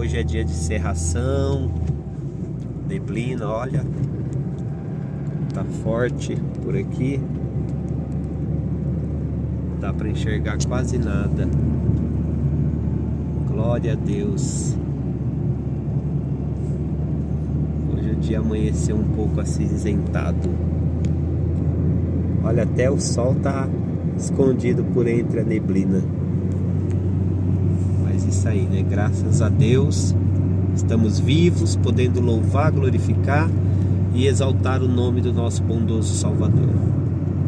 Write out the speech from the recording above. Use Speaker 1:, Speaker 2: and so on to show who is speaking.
Speaker 1: Hoje é dia de cerração. Neblina, olha. Tá forte por aqui. Não dá pra enxergar quase nada. Glória a Deus. Hoje o dia amanheceu um pouco acinzentado. Olha, até o sol tá escondido por entre a neblina. Mas isso aí, né? Graças a Deus, estamos vivos, podendo louvar, glorificar e exaltar o nome do nosso bondoso Salvador.